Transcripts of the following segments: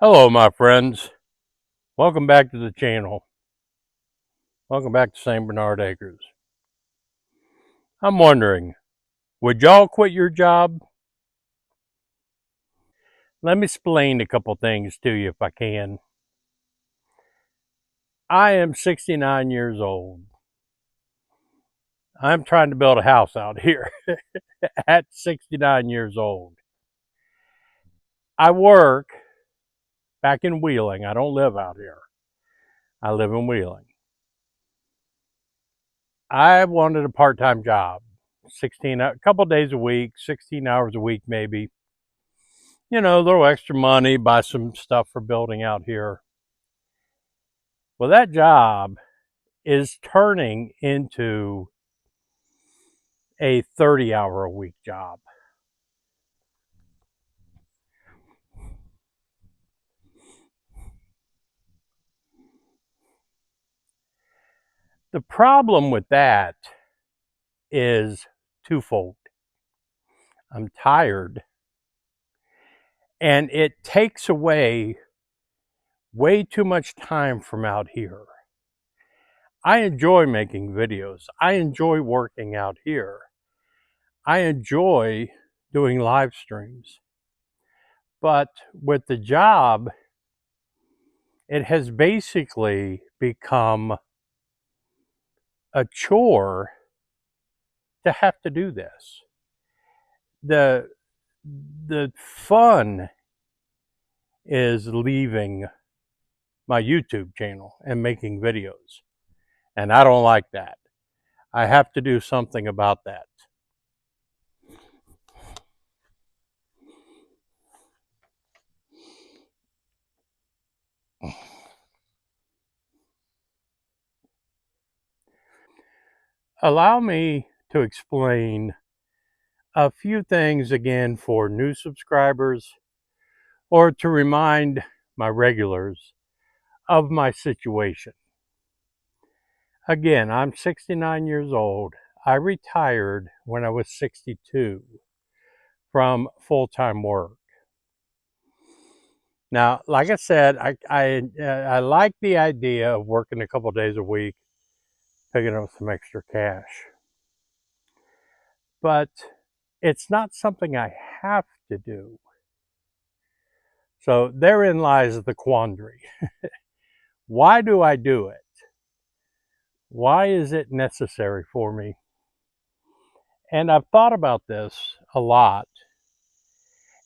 Hello, my friends. Welcome back to the channel. Welcome back to St. Bernard Acres. I'm wondering, would y'all quit your job? Let me explain a couple things to you if I can. I am 69 years old. I'm trying to build a house out here at 69 years old. I work back in Wheeling. I don't live out here. I live in Wheeling. I wanted a part-time job, a couple days a week, 16 hours a week maybe. A little extra money, buy some stuff for building out here. Well, that job is turning into a 30-hour-a-week job. The problem with that is twofold. I'm tired, and it takes away way too much time from out here. I enjoy making videos. I enjoy working out here. I enjoy doing live streams. But with the job, it has basically become a chore to have to do this. The the fun is leaving my YouTube channel and making videos. And I don't like that. I have to do something about that. Allow me to explain a few things again for new subscribers or to remind my regulars of my situation. Again, I'm 69 years old. I retired when I was 62 from full-time work. Now, like I said, I like the idea of working a couple of days a week, picking up some extra cash. But it's not something I have to do. So therein lies the quandary. Why do I do it? Why is it necessary for me? And I've thought about this a lot,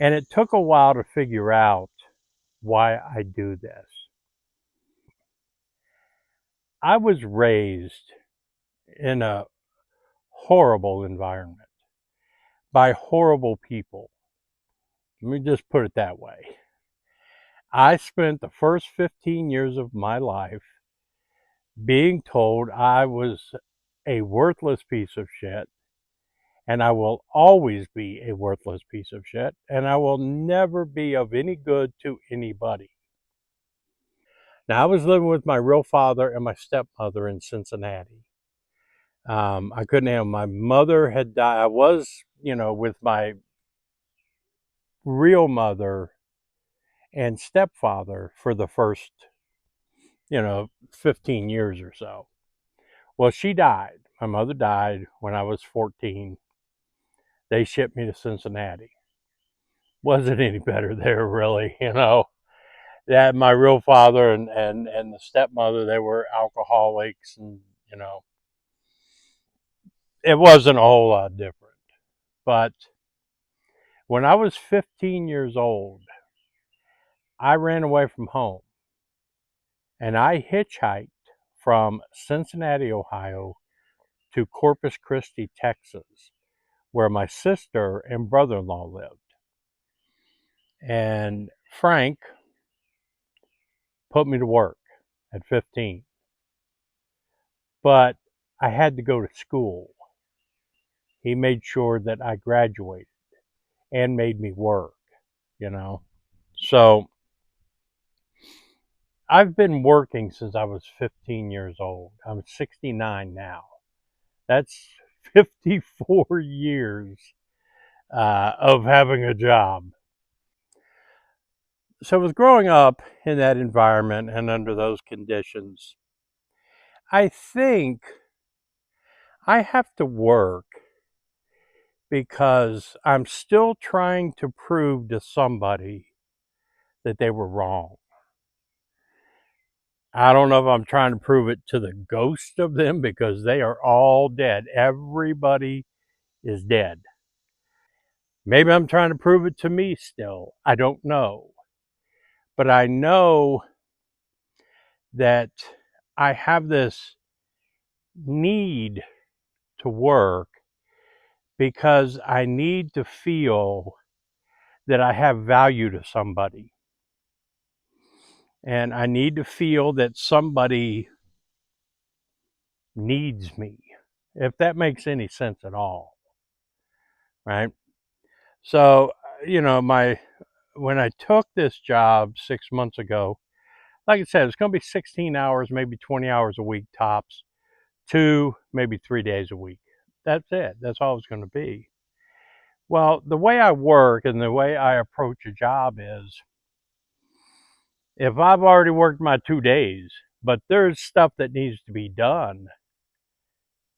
and it took a while to figure out why I do this. I was raised in a horrible environment by horrible people. Let me just put it that way. I spent the first 15 years of my life being told I was a worthless piece of shit, and I will always be a worthless piece of shit, and I will never be of any good to anybody. Now, I was living with my real father and my stepmother in Cincinnati. I couldn't handle. My mother had died. I was, with my real mother and stepfather for the first, 15 years or so. Well, she died. My mother died when I was 14. They shipped me to Cincinnati. Wasn't any better there, really. That my real father and the stepmother, they were alcoholics, and it wasn't a whole lot different. But when I was 15 years old, I ran away from home and I hitchhiked from Cincinnati, Ohio to Corpus Christi, Texas, where my sister and brother-in-law lived. And Frank put me to work at 15. But I had to go to school. He made sure that I graduated and made me work, you know. So I've been working since I was 15 years old. I'm 69 now. That's 54 years of having a job. So with growing up in that environment and under those conditions, I think I have to work because I'm still trying to prove to somebody that they were wrong. I don't know if I'm trying to prove it to the ghost of them because they are all dead. Everybody is dead. Maybe I'm trying to prove it to me still. I don't know. But I know that I have this need to work because I need to feel that I have value to somebody. And I need to feel that somebody needs me, if that makes any sense at all, right? So, my when I took this job 6 months ago, like I said, it's going to be 16 hours, maybe 20 hours a week tops, 2, maybe 3 days a week. That's it. That's all it's going to be. Well, the way I work and the way I approach a job is if I've already worked my 2 days, but there's stuff that needs to be done,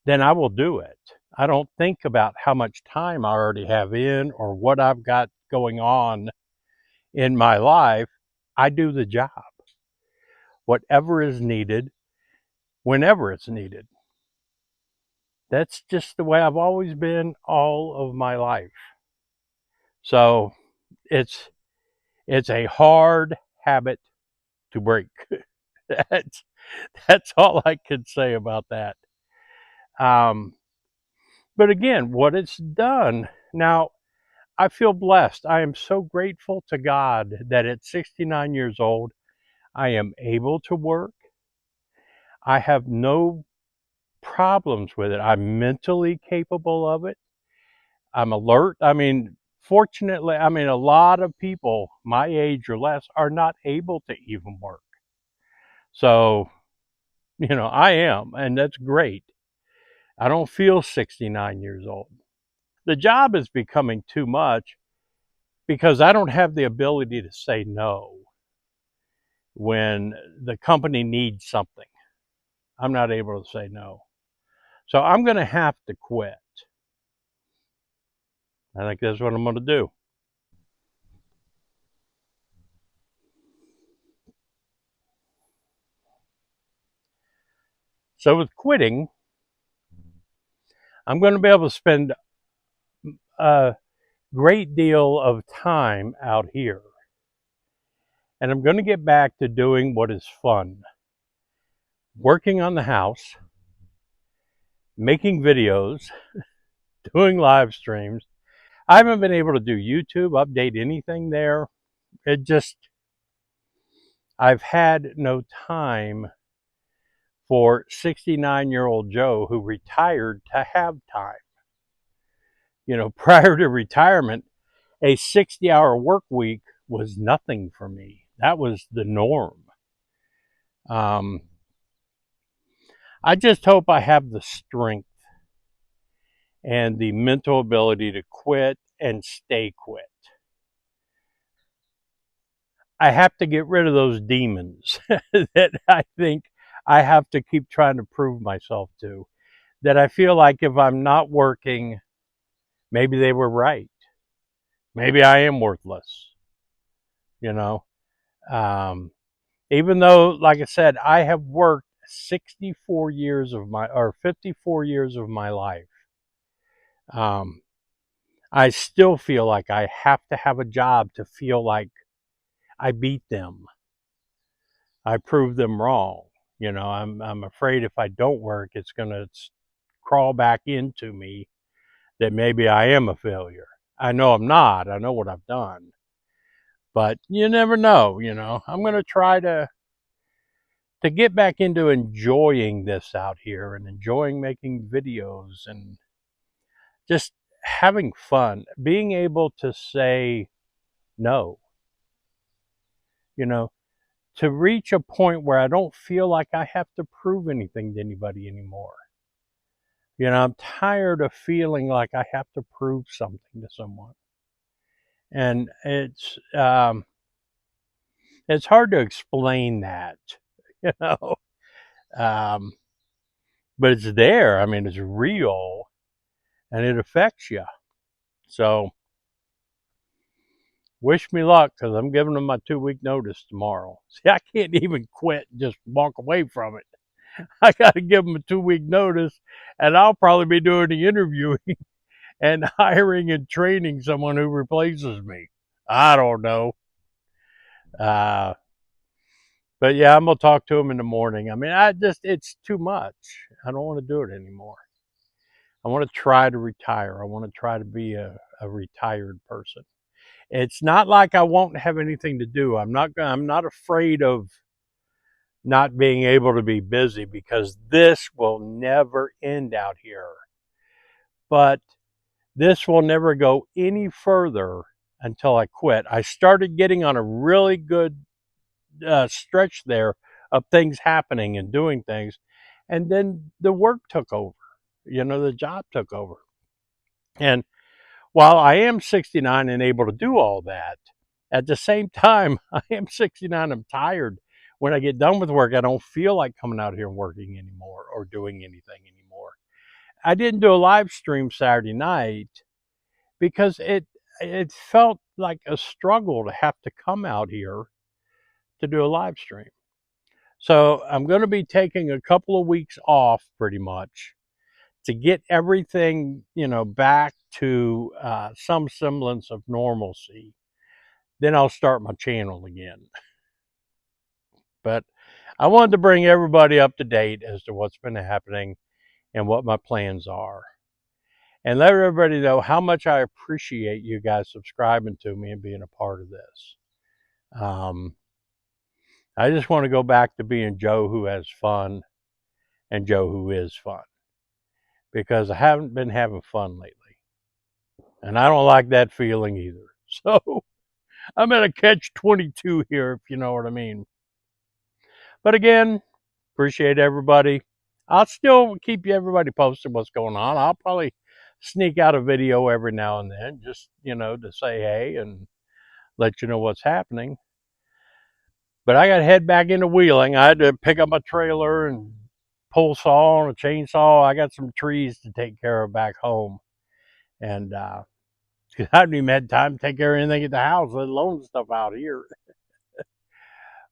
then I will do it. I don't think about how much time I already have in or what I've got going on in my life. I do the job, whatever is needed, whenever it's needed. That's just the way I've always been all of my life. So it's it's a hard habit to break. that's that's all I can say about that. Um, but again, what it's done now, I feel blessed. I am so grateful to God that at 69 years old, I am able to work. I have no problems with it. I'm mentally capable of it. I'm alert. I mean, fortunately, a lot of people my age or less are not able to even work. So, I am, and that's great. I don't feel 69 years old. The job is becoming too much because I don't have the ability to say no when the company needs something. I'm not able to say no. So I'm going to have to quit. I think that's what I'm going to do. So with quitting, I'm going to be able to spend a great deal of time out here. And I'm going to get back to doing what is fun, working on the house, making videos, doing live streams. I haven't been able to do YouTube, update anything there. It just, I've had no time for 69-year-old Joe who retired to have time. Prior to retirement, a 60-hour work week was nothing for me. That was the norm. Um, I just hope I have the strength and the mental ability to quit and stay quit. I have to get rid of those demons that I think I have to keep trying to prove myself to. That I feel like if I'm not working, maybe they were right. Maybe I am worthless, you know. Um, Even though, like I said, I have worked 64 years of my, or 54 years of my life, um, I still feel like I have to have a job to feel like I beat them. I proved them wrong. I'm afraid if I don't work, it's going to crawl back into me that maybe I am a failure. I know I'm not. I know what I've done. But you never know. I'm going to try to get back into enjoying this out here and enjoying making videos and just having fun, being able to say no, you know, to reach a point where I don't feel like I have to prove anything to anybody anymore. I'm tired of feeling like I have to prove something to someone. And it's, it's hard to explain that, you know. Um, but it's there. I mean, it's real, and it affects you. So wish me luck, because I'm giving them my 2 week notice tomorrow. See, I can't even quit and just walk away from it. I got to give them a 2 week notice, and I'll probably be doing the interviewing and hiring and training someone who replaces me. I don't know. Uh, but yeah, I'm gonna talk to him in the morning. I mean, it's too much. I don't want to do it anymore. I want to try to retire. I want to try to be a retired person. It's not like I won't have anything to do. I'm not afraid of not being able to be busy, because this will never end out here. But this will never go any further until I quit. I started getting on a really good stretch there of things happening and doing things. And then the work took over, the job took over. And while I am 69 and able to do all that, at the same time, I am 69, I'm tired. When I get done with work, I don't feel like coming out here and working anymore or doing anything anymore. I didn't do a live stream Saturday night because it felt like a struggle to have to come out here to do a live stream. So I'm going to be taking a couple of weeks off pretty much to get everything, back to some semblance of normalcy. Then I'll start my channel again. But I wanted to bring everybody up to date as to what's been happening and what my plans are. And let everybody know how much I appreciate you guys subscribing to me and being a part of this. I just want to go back to being Joe who has fun and Joe who is fun, because I haven't been having fun lately. And I don't like that feeling either. So I'm at a catch-22 here, if you know what I mean. But again, appreciate everybody. I'll still keep everybody posted what's going on. I'll probably sneak out a video every now and then, just, to say hey and let you know what's happening. But I got to head back into wheeling. I had to pick up my trailer and pull saw and a chainsaw. I got some trees to take care of back home. And I haven't even had time to take care of anything at the house, let alone stuff out here.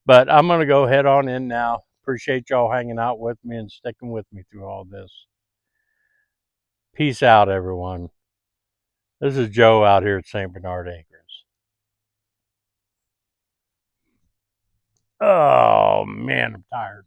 But I'm going to go head on in now. Appreciate y'all hanging out with me and sticking with me through all this. Peace out, everyone. This is Joe out here at St. Bernard Acres. Oh, man, I'm tired.